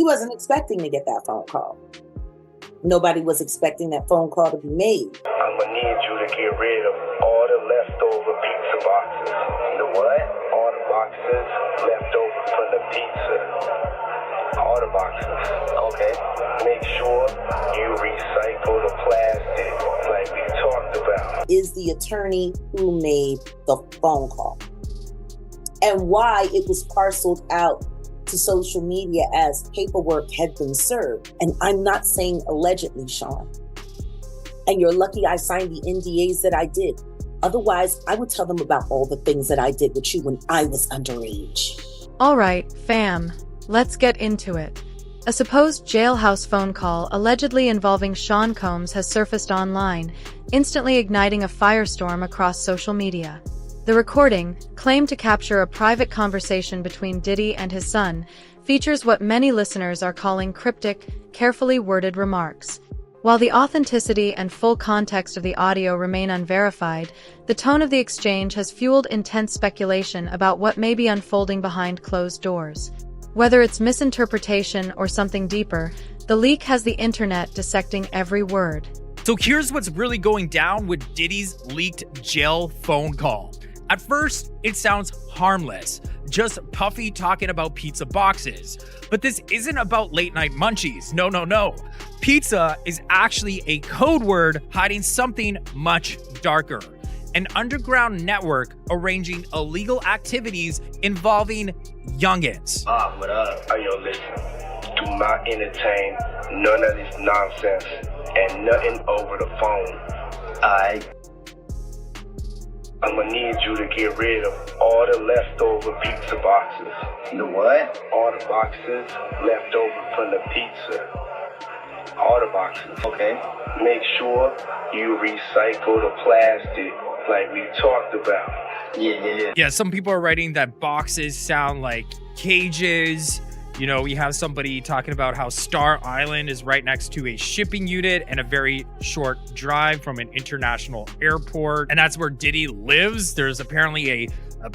He wasn't expecting to get that phone call. Nobody was expecting that phone call to be made. I'm gonna need you to get rid of all the leftover pizza boxes. The what? All the boxes left over from the pizza. All the boxes. Okay. Make sure you recycle the plastic like we talked about. Is the attorney who made the phone call, and why it was parceled out to social media as paperwork had been served. And I'm not saying allegedly, Sean. And you're lucky I signed the NDAs that I did. Otherwise, I would tell them about all the things that I did with you when I was underage. All right, fam, let's get into it. A supposed jailhouse phone call allegedly involving Sean Combs has surfaced online, instantly igniting a firestorm across social media. The recording, claimed to capture a private conversation between Diddy and his son, features what many listeners are calling cryptic, carefully worded remarks. While the authenticity and full context of the audio remain unverified, the tone of the exchange has fueled intense speculation about what may be unfolding behind closed doors. Whether it's misinterpretation or something deeper, the leak has the internet dissecting every word. So here's what's really going down with Diddy's leaked jail phone call. At first, it sounds harmless, just Puffy talking about pizza boxes. But this isn't about late night munchies. No. Pizza is actually a code word hiding something much darker. An underground network arranging illegal activities involving youngins. What up? Yo, listen. Do not entertain none of this nonsense and nothing over the phone. I'm gonna need you to get rid of all the leftover pizza boxes. The what? All the boxes left over from the pizza. All the boxes. Okay. Make sure you recycle the plastic like we talked about. Yeah, some people are writing that boxes sound like cages. You know, we have somebody talking about how Star Island is right next to a shipping unit and a very short drive from an international airport. And that's where Diddy lives. There's apparently a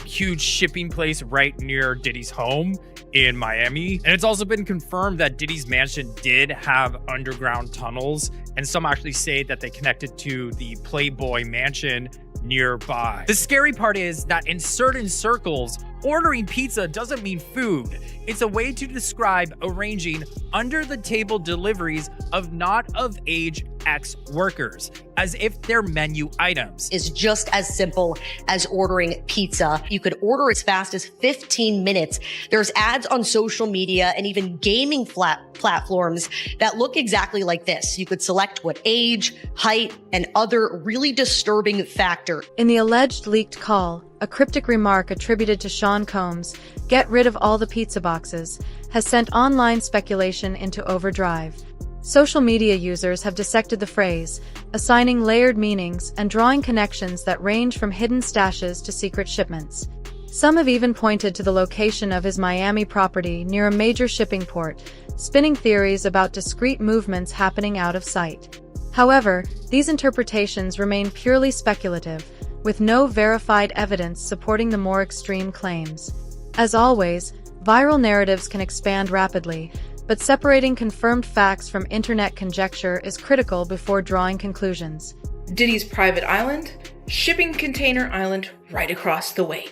huge shipping place right near Diddy's home in Miami. And it's also been confirmed that Diddy's mansion did have underground tunnels. And some actually say that they connected to the Playboy mansion nearby. The scary part is that in certain circles, ordering pizza doesn't mean food. It's a way to describe arranging under-the-table deliveries of not-of-age ex-workers, as if they're menu items. Is just as simple as ordering pizza. You could order as fast as 15 minutes. There's ads on social media and even gaming platforms that look exactly like this. You could select what age, height, and other really disturbing factor. In the alleged leaked call, a cryptic remark attributed to Sean Combs, "Get rid of all the pizza boxes," has sent online speculation into overdrive. Social media users have dissected the phrase, assigning layered meanings and drawing connections that range from hidden stashes to secret shipments. Some have even pointed to the location of his Miami property near a major shipping port, spinning theories about discrete movements happening out of sight. However, these interpretations remain purely speculative, with no verified evidence supporting the more extreme claims. As always, viral narratives can expand rapidly, but separating confirmed facts from internet conjecture is critical before drawing conclusions. Diddy's private island, shipping container island right across the way.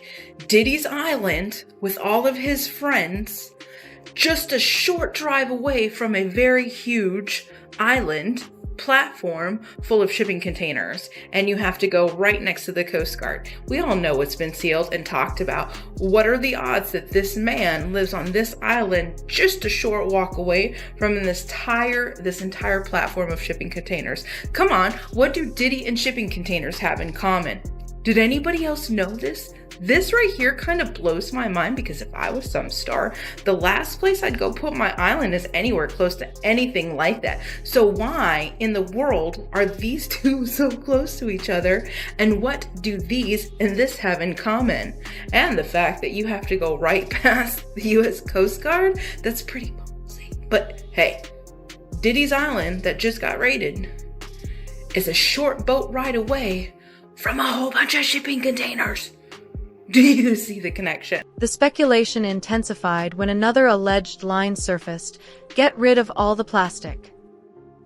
Diddy's island with all of his friends, just a short drive away from a very huge island platform full of shipping containers, and you have to go right next to the Coast Guard. We all know what's been sealed and talked about. What are the odds that this man lives on this island just a short walk away from this entire platform of shipping containers? Come on, what do Diddy and shipping containers have in common? Did anybody else know this? This right here kind of blows my mind, because if I was some star, the last place I'd go put my island is anywhere close to anything like that. So why in the world are these two so close to each other? And what do these and this have in common? And the fact that you have to go right past the US Coast Guard, that's pretty ballsy. But hey, Diddy's island that just got raided is a short boat ride away from a whole bunch of shipping containers. Do you see the connection? The speculation intensified when another alleged line surfaced: "Get rid of all the plastic."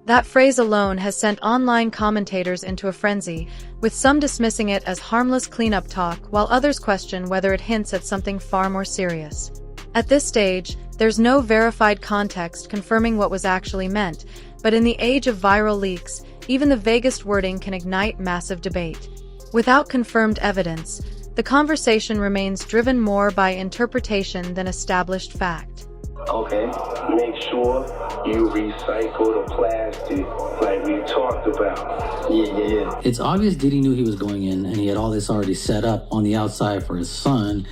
That phrase alone has sent online commentators into a frenzy, with some dismissing it as harmless cleanup talk while others question whether it hints at something far more serious. At this stage, there's no verified context confirming what was actually meant, but in the age of viral leaks, even the vaguest wording can ignite massive debate. Without confirmed evidence, the conversation remains driven more by interpretation than established fact. Okay, make sure you recycle the plastic like we talked about. Yeah. It's obvious Diddy knew he was going in, and he had all this already set up on the outside for his son.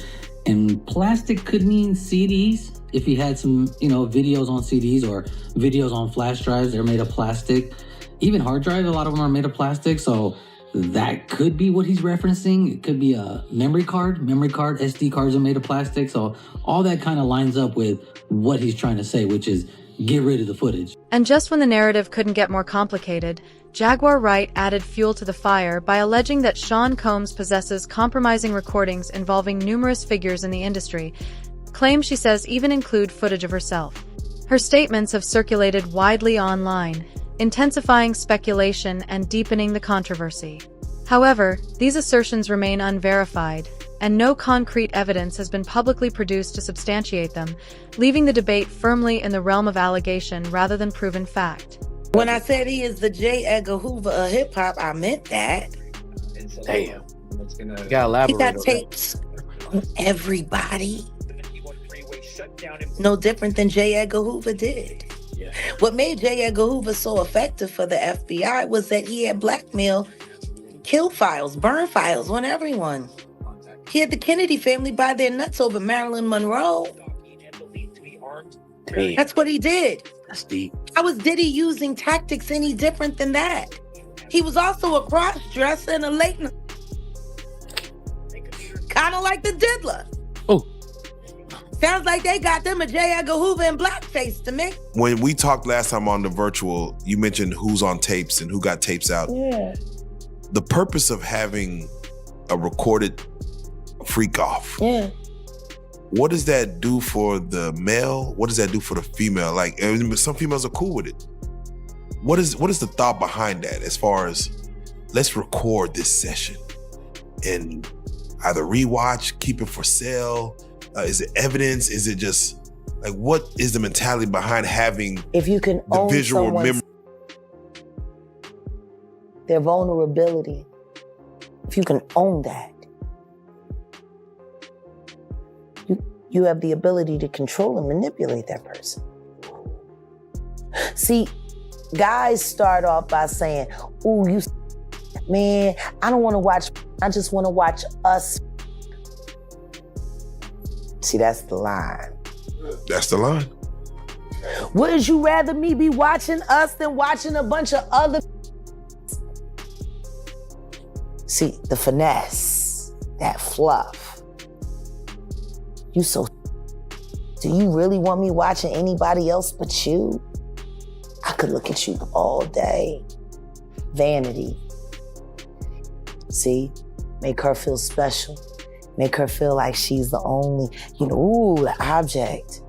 And plastic could mean CDs. If he had some, videos on CDs or videos on flash drives, they're made of plastic. Even hard drives, a lot of them are made of plastic. So that could be what he's referencing. It could be a memory card. SD cards are made of plastic. So all that kind of lines up with what he's trying to say, which is get rid of the footage. And just when the narrative couldn't get more complicated, Jaguar Wright added fuel to the fire by alleging that Sean Combs possesses compromising recordings involving numerous figures in the industry, claims she says even include footage of herself. Her statements have circulated widely online, intensifying speculation and deepening the controversy. However, these assertions remain unverified, and no concrete evidence has been publicly produced to substantiate them, leaving the debate firmly in the realm of allegation rather than proven fact. When I said he is the J. Edgar Hoover of hip-hop, I meant that. Damn. You gotta elaborate. He got on tapes on everybody. No different than J. Edgar Hoover did. Yeah. What made J. Edgar Hoover so effective for the FBI was that he had blackmail, kill files, burn files on everyone. He had the Kennedy family buy their nuts over Marilyn Monroe. Damn. That's what he did. That's deep. How was Diddy using tactics any different than that? He was also a cross-dresser and a late night. Kind of like the Diddler. Oh. Sounds like they got them a J. Edgar Hoover in blackface to me. When we talked last time on the virtual, you mentioned who's on tapes and who got tapes out. Yeah. The purpose of having a recorded freak off. Yeah. What does that do for the male? What does that do for the female? Like, some females are cool with it. What is the thought behind that as far as let's record this session and either rewatch, keep it for sale? Is it evidence? Is it just like, what is the mentality behind having If you can the own visual someone's memory? their vulnerability, if you can own that, you have the ability to control and manipulate that person. See, guys start off by saying, "Ooh, man, I don't want to watch, I just want to watch us." See, that's the line. That's the line. Would you rather me be watching us than watching a bunch of other? See, the finesse, that fluff. Do you really want me watching anybody else but you? I could look at you all day. Vanity. See, make her feel special. Make her feel like she's the only, the object.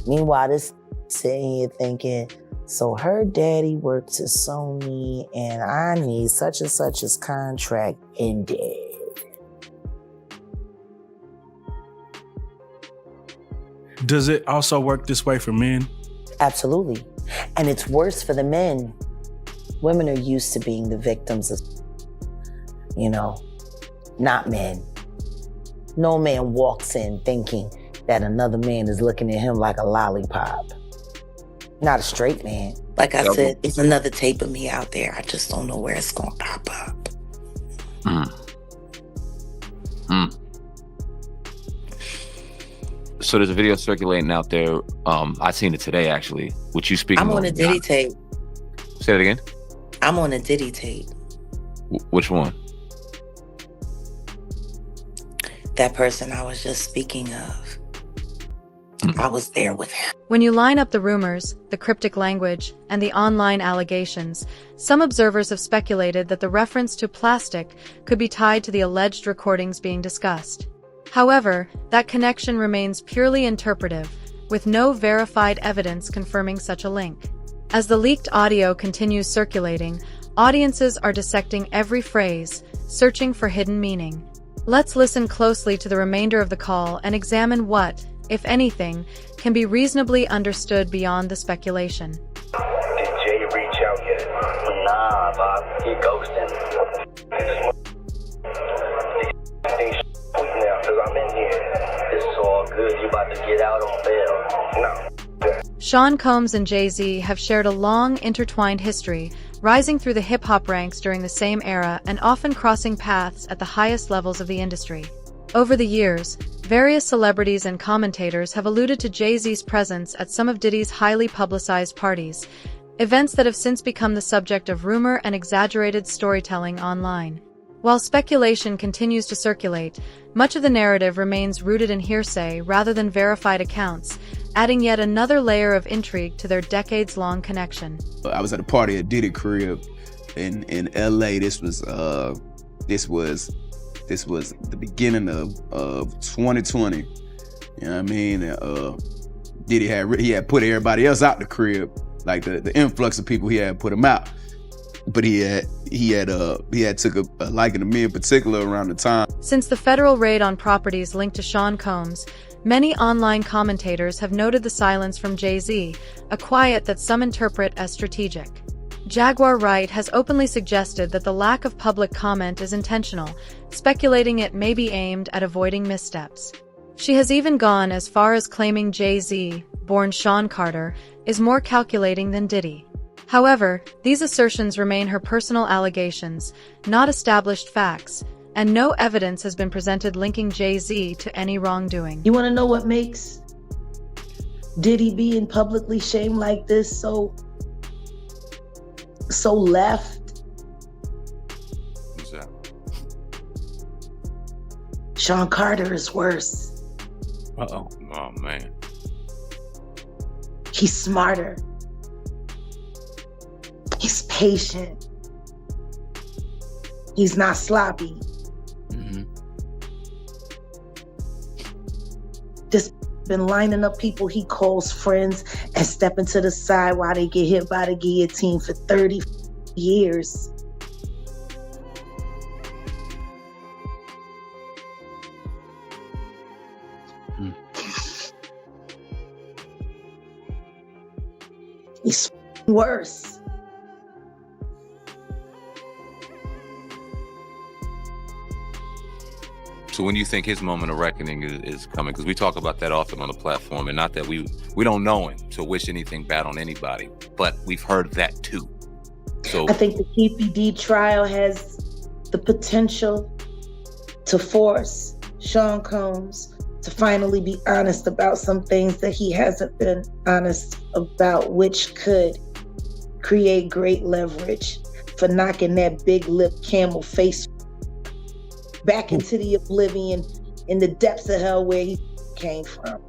Meanwhile, this sitting here thinking, so her daddy works at Sony and I need such and such's contract ended. Does it also work this way for men? Absolutely. And it's worse for the men. Women are used to being the victims of, not men. No man walks in thinking that another man is looking at him like a lollipop. Not a straight man. Like I said, there's another tape of me out there. I just don't know where it's going to pop up. So there's a video circulating out there. I seen it today, actually. Which you speaking? I'm on a Diddy tape. Say that again. I'm on a Diddy tape. Which one? That person I was just speaking of. I was there with him. When you line up the rumors, the cryptic language, and the online allegations, some observers have speculated that the reference to plastic could be tied to the alleged recordings being discussed. However, that connection remains purely interpretive, with no verified evidence confirming such a link. As the leaked audio continues circulating, audiences are dissecting every phrase, searching for hidden meaning. Let's listen closely to the remainder of the call and examine what, if anything, can be reasonably understood beyond the speculation. Did Jay reach out yet? Nah, Bob, he ghosting. Things now, cause I'm in here. It's all good. You about to get out on bail? No. Sean Combs and Jay-Z have shared a long, intertwined history, rising through the hip-hop ranks during the same era and often crossing paths at the highest levels of the industry. Over the years, various celebrities and commentators have alluded to Jay-Z's presence at some of Diddy's highly publicized parties, events that have since become the subject of rumor and exaggerated storytelling online. While speculation continues to circulate, much of the narrative remains rooted in hearsay rather than verified accounts, adding yet another layer of intrigue to their decades-long connection. I was at a party at Diddy crib in LA. This was the beginning of 2020. You know what I mean? Diddy had put everybody else out the crib, like the influx of people he had put them out. But he had took a liking to me in particular around the time. Since the federal raid on properties linked to Sean Combs, many online commentators have noted the silence from Jay-Z, a quiet that some interpret as strategic. Jaguar Wright has openly suggested that the lack of public comment is intentional, speculating it may be aimed at avoiding missteps. She has even gone as far as claiming Jay-Z, born Sean Carter, is more calculating than Diddy. However, these assertions remain her personal allegations, not established facts, and no evidence has been presented linking Jay-Z to any wrongdoing. You want to know what makes Diddy being publicly shamed like this so left? What's that? Sean Carter is worse. Uh-oh. Oh, man. He's smarter. He's patient. He's not sloppy. Mm-hmm. Just been lining up people he calls friends and stepping to the side while they get hit by the guillotine for 30 years. He's worse. So when do you think his moment of reckoning is coming? Because we talk about that often on the platform, and not that we don't know him to wish anything bad on anybody, but we've heard that too. So I think the PPD trial has the potential to force Sean Combs to finally be honest about some things that he hasn't been honest about, which could create great leverage for knocking that big lip camel face back into the oblivion in the depths of hell where he came from.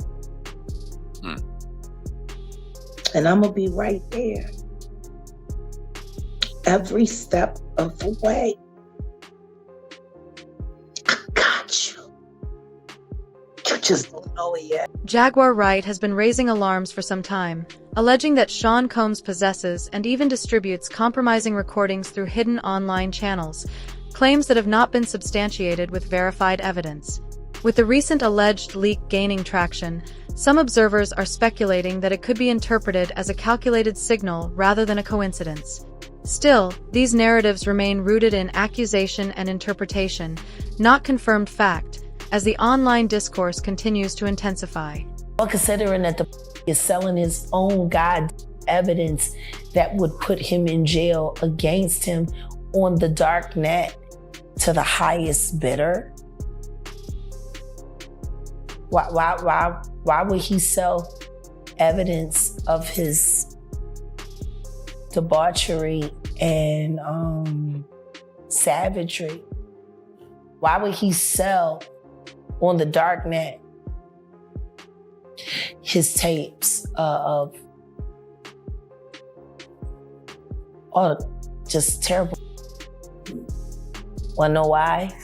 And I'm gonna be right there every step of the way. I got you. You just don't know it yet. Jaguar Wright has been raising alarms for some time, alleging that Sean Combs possesses and even distributes compromising recordings through hidden online channels, claims that have not been substantiated with verified evidence. With the recent alleged leak gaining traction, some observers are speculating that it could be interpreted as a calculated signal rather than a coincidence. Still, these narratives remain rooted in accusation and interpretation, not confirmed fact, as the online discourse continues to intensify. Well, considering that the is selling his own evidence that would put him in jail against him on the dark net to the highest bidder, why would he sell evidence of his debauchery and savagery? Why would he sell on the dark net? his tapes of just terrible. Wanna know why?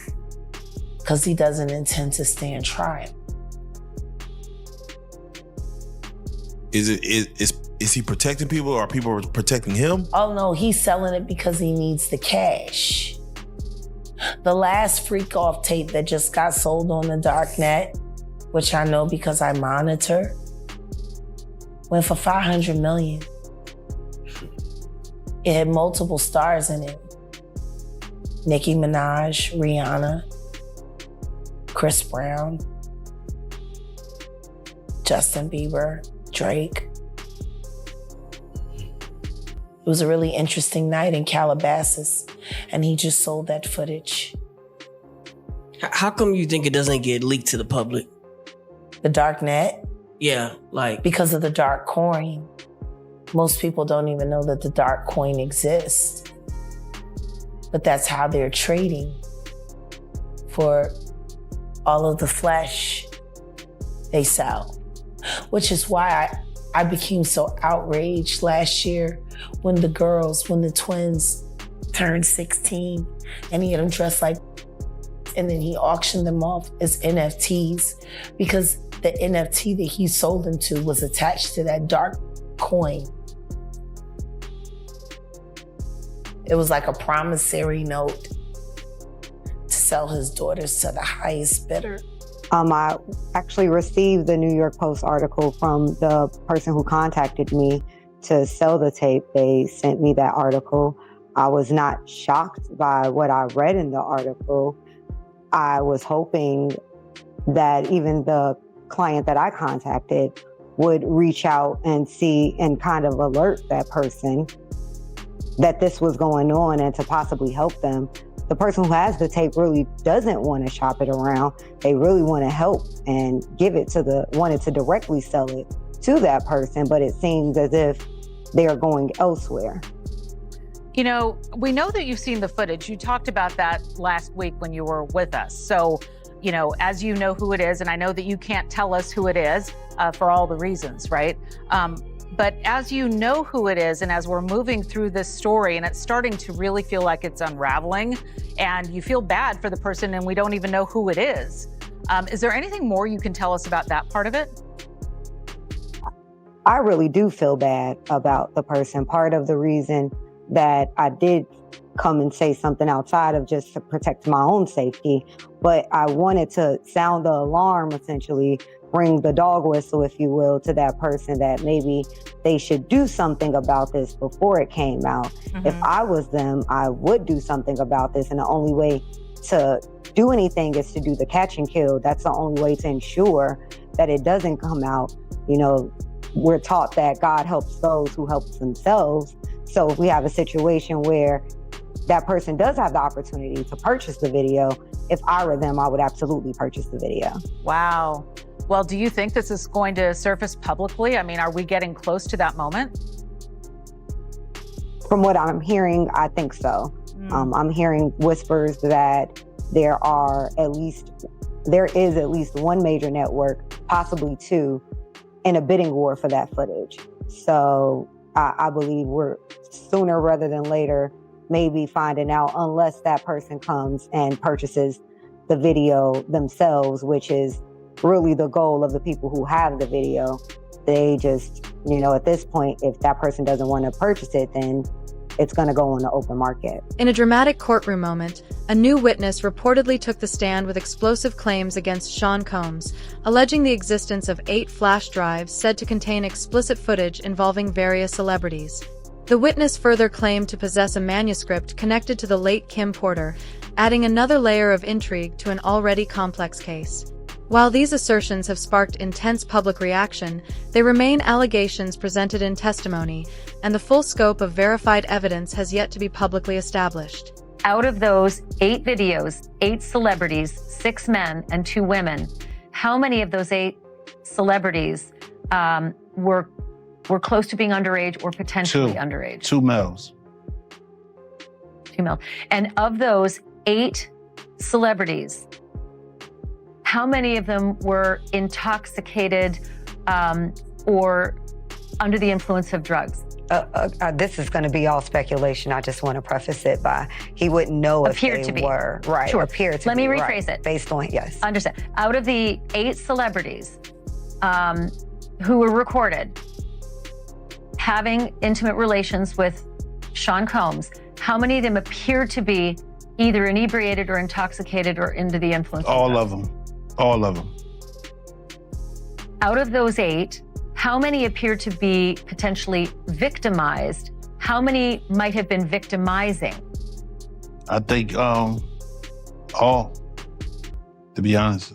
Because he doesn't intend to stand trial. Is he protecting people, or are people protecting him? Oh no, he's selling it because he needs the cash. The last freak off tape that just got sold on the dark net, which I know because I monitor, went for $500 million. It had multiple stars in it. Nicki Minaj, Rihanna, Chris Brown, Justin Bieber, Drake. It was a really interesting night in Calabasas, and he just sold that footage. How come you think it doesn't get leaked to the public? The dark net? Yeah, like... Because of the dark coin. Most people don't even know that the dark coin exists. But that's how they're trading for all of the flesh they sell. Which is why I became so outraged last year when the twins turned 16 and he had them dressed like, and then he auctioned them off as NFTs because the NFT that he sold them to was attached to that dark coin. It was like a promissory note to sell his daughters to the highest bidder. I actually received the New York Post article from the person who contacted me to sell the tape. They sent me that article. I was not shocked by what I read in the article. I was hoping that even the client that I contacted would reach out and see and kind of alert that person that this was going on and to possibly help them. The person who has the tape really doesn't want to shop it around. They really want to help and wanted to directly sell it to that person, but it seems as if they are going elsewhere. You know, we know that you've seen the footage. You talked about that last week when you were with us. So, you know, as you know who it is, and I know that you can't tell us who it is for all the reasons, right? But as you know who it is, and as we're moving through this story, and it's starting to really feel like it's unraveling, and you feel bad for the person, and we don't even know who it is there anything more you can tell us about that part of it? I really do feel bad about the person. Part of the reason that I did come and say something outside of just to protect my own safety, but I wanted to sound the alarm, essentially, bring the dog whistle, if you will, to that person that maybe they should do something about this before it came out. Mm-hmm. If I was them, I would do something about this. And the only way to do anything is to do the catch and kill. That's the only way to ensure that it doesn't come out. You know, we're taught that God helps those who help themselves. So if we have a situation where that person does have the opportunity to purchase the video, if I were them, I would absolutely purchase the video. Wow. Well, do you think this is going to surface publicly? I mean, are we getting close to that moment? From what I'm hearing, I think so. I'm hearing whispers that there is at least one major network, possibly two, in a bidding war for that footage. So I believe we're sooner rather than later maybe finding out, unless that person comes and purchases the video themselves, which is really the goal of the people who have the video. They just, you know, at this point, if that person doesn't want to purchase it, then it's going to go on the open market. In a dramatic courtroom moment, a new witness reportedly took the stand with explosive claims against Sean Combs, alleging the existence of 8 flash drives said to contain explicit footage involving various celebrities. The witness further claimed to possess a manuscript connected to the late Kim Porter, adding another layer of intrigue to an already complex case. While these assertions have sparked intense public reaction, they remain allegations presented in testimony, and the full scope of verified evidence has yet to be publicly established. Out of those 8 videos, 8 celebrities, 6 men and 2 women, how many of those 8 celebrities were close to being underage or potentially underage? 2 males. 2 males. And of those 8 celebrities, how many of them were intoxicated or under the influence of drugs? This is going to be all speculation. I just want to preface it by he wouldn't know if Appeared they to be. were. Right. Sure. Appear to Let me be, rephrase right, it. Based on, yes. Understand. Out of the 8 celebrities who were recorded having intimate relations with Sean Combs, how many of them appear to be either inebriated or intoxicated or under the influence of All drugs? of them. All of them. Out of those 8, how many appear to be potentially victimized? How many might have been victimizing? I think all, to be honest,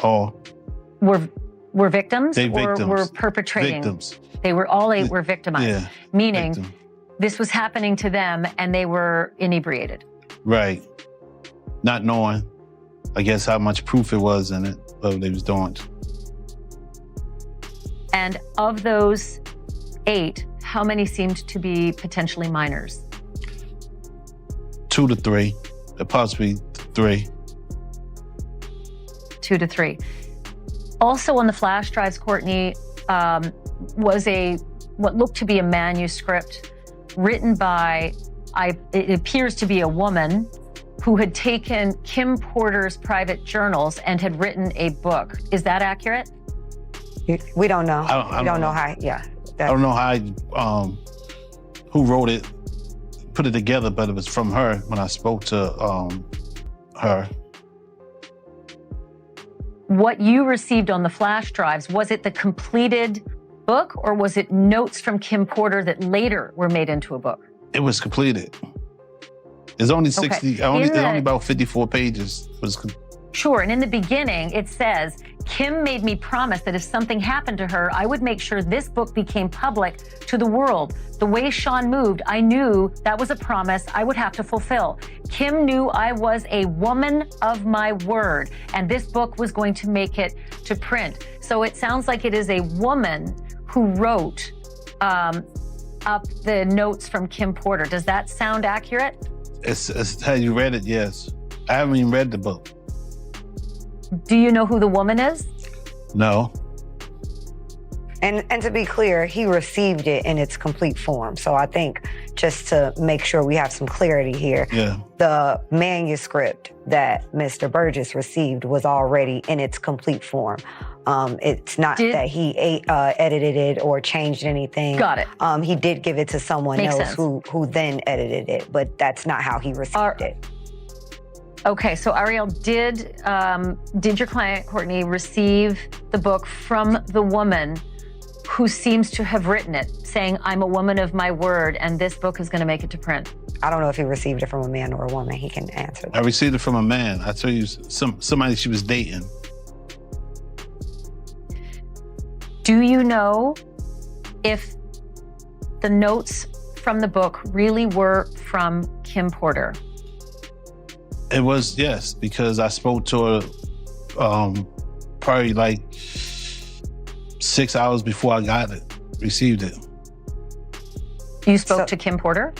all. Were victims They or victims. were perpetrating? Victims. They were all 8 were victimized. Yeah. Meaning Victim. this was happening to them and they were inebriated. Right. Not knowing, I guess, how much proof it was in it, what they was doing. And of those 8, how many seemed to be potentially minors? 2 to 3, possibly 3. 2 to 3. Also on the flash drives, Courtney, was what looked to be a manuscript written by, it appears to be a woman who had taken Kim Porter's private journals and had written a book. Is that accurate? We don't know. I don't know. How, yeah. I don't know how, who wrote it, put it together, but it was from her when I spoke to her. What you received on the flash drives, was it the completed book or was it notes from Kim Porter that later were made into a book? It was completed. It's only 60, Okay. only about 54 pages. Sure, and in the beginning, it says, Kim made me promise that if something happened to her, I would make sure this book became public to the world. The way Sean moved, I knew that was a promise I would have to fulfill. Kim knew I was a woman of my word, and this book was going to make it to print. So it sounds like it is a woman who wrote up the notes from Kim Porter. Does that sound accurate? It's how you read it, yes. I haven't even read the book. Do you know who the woman is? No. And to be clear, he received it in its complete form. So I think just to make sure we have some clarity here, the manuscript that Mr. Burgess received was already in its complete form. It's not that he edited it or changed anything. Got it. He did give it to someone Makes else sense. who then edited it, but that's not how he received it. Okay, so Ariel, did your client, Courtney, receive the book from the woman who seems to have written it, saying, I'm a woman of my word, and this book is going to make it to print? I don't know if he received it from a man or a woman. He can answer that. I received it from a man. I tell you, somebody she was dating. Do you know if the notes from the book really were from Kim Porter? It was, yes, because I spoke to her probably like 6 hours before I received it. You spoke to Kim Porter?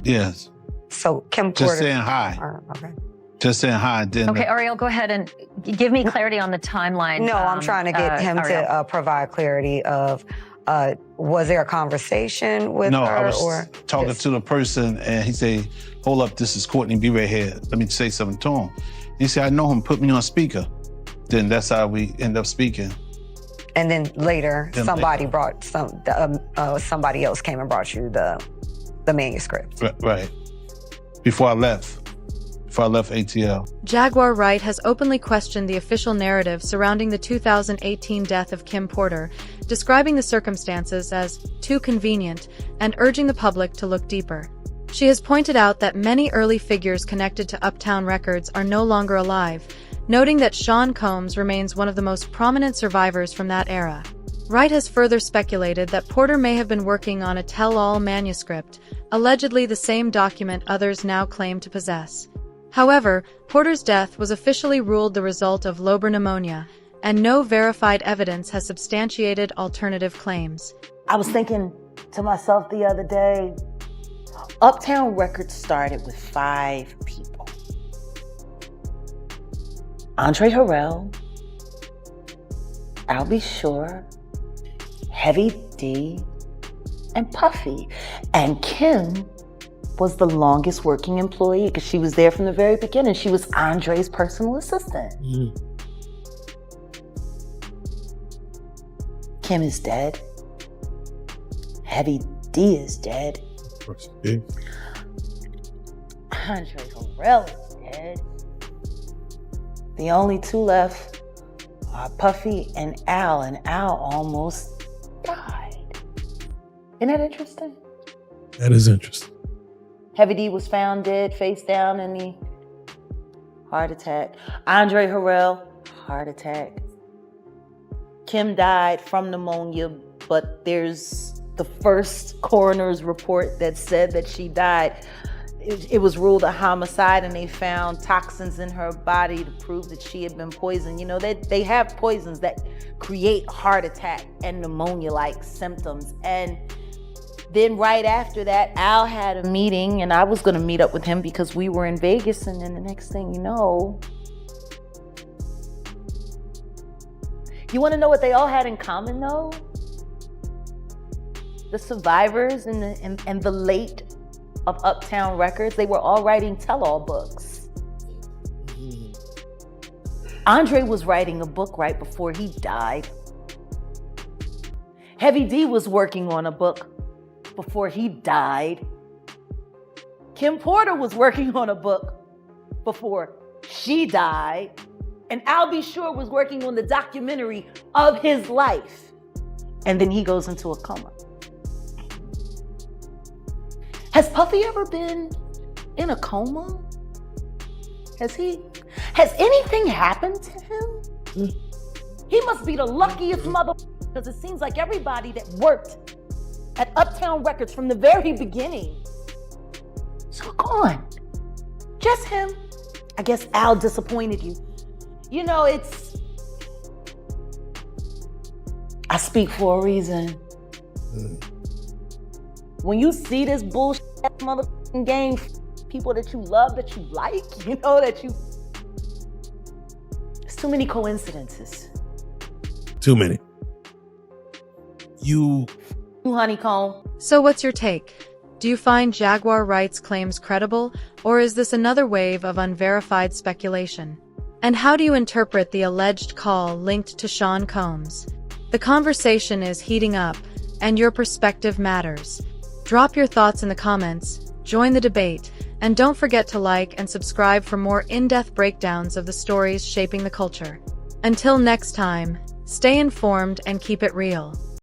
Yes. So Kim Porter. Just saying hi. Okay. Just saying hi. Didn't Okay, Ariel, go ahead and give me clarity on the timeline. No, I'm trying to get him Ariel. to provide clarity of, was there a conversation with No, her? I was or talking to the person and he said, hold up, this is Courtney, be right here. Let me say something to him. He said, I know him, put me on speaker. Then that's how we end up speaking. And then later, Then somebody brought somebody else came and brought you the manuscript. Right. Before I left ATL. Jaguar Wright has openly questioned the official narrative surrounding the 2018 death of Kim Porter, describing the circumstances as too convenient and urging the public to look deeper. She has pointed out that many early figures connected to Uptown Records are no longer alive, noting that Sean Combs remains one of the most prominent survivors from that era. Wright has further speculated that Porter may have been working on a tell-all manuscript, allegedly the same document others now claim to possess. However, Porter's death was officially ruled the result of lobar pneumonia, and no verified evidence has substantiated alternative claims. I was thinking to myself the other day, Uptown Records started with 5 people. Andre Harrell, I'll Be Sure, Heavy D, and Puffy. And Kim was the longest working employee because she was there from the very beginning. She was Andre's personal assistant. Kim is dead. Heavy D is dead. Andre Harrell is dead. The only two left are Puffy and Al almost died. Isn't that interesting? That is interesting. Heavy D was found dead, face down in the heart attack. Andre Harrell, heart attack. Kim died from pneumonia, but there's the first coroner's report that said that she died. It was ruled a homicide, and they found toxins in her body to prove that she had been poisoned. You know, they have poisons that create heart attack and pneumonia-like symptoms. And then right after that, Al had a meeting, and I was going to meet up with him because we were in Vegas. And then the next thing you know, you want to know what they all had in common, though? The survivors and the late of Uptown Records, they were all writing tell-all books. Andre was writing a book right before he died. Heavy D was working on a book before he died. Kim Porter was working on a book before she died. And Al B. Sure was working on the documentary of his life. And then he goes into a coma. Has Puffy ever been in a coma? Has anything happened to him? He must be the luckiest mother, because it seems like everybody that worked at Uptown Records from the very beginning is gone. Just him. I guess Al disappointed you. You know, I speak for a reason. When you see this bullshit motherfucking game, people that you love, that you like, you know, it's too many coincidences. Too many. You honeycomb. So what's your take? Do you find Jaguar Wright's claims credible, or is this another wave of unverified speculation? And how do you interpret the alleged call linked to Sean Combs? The conversation is heating up, and your perspective matters. Drop your thoughts in the comments, join the debate, and don't forget to like and subscribe for more in-depth breakdowns of the stories shaping the culture. Until next time, stay informed and keep it real.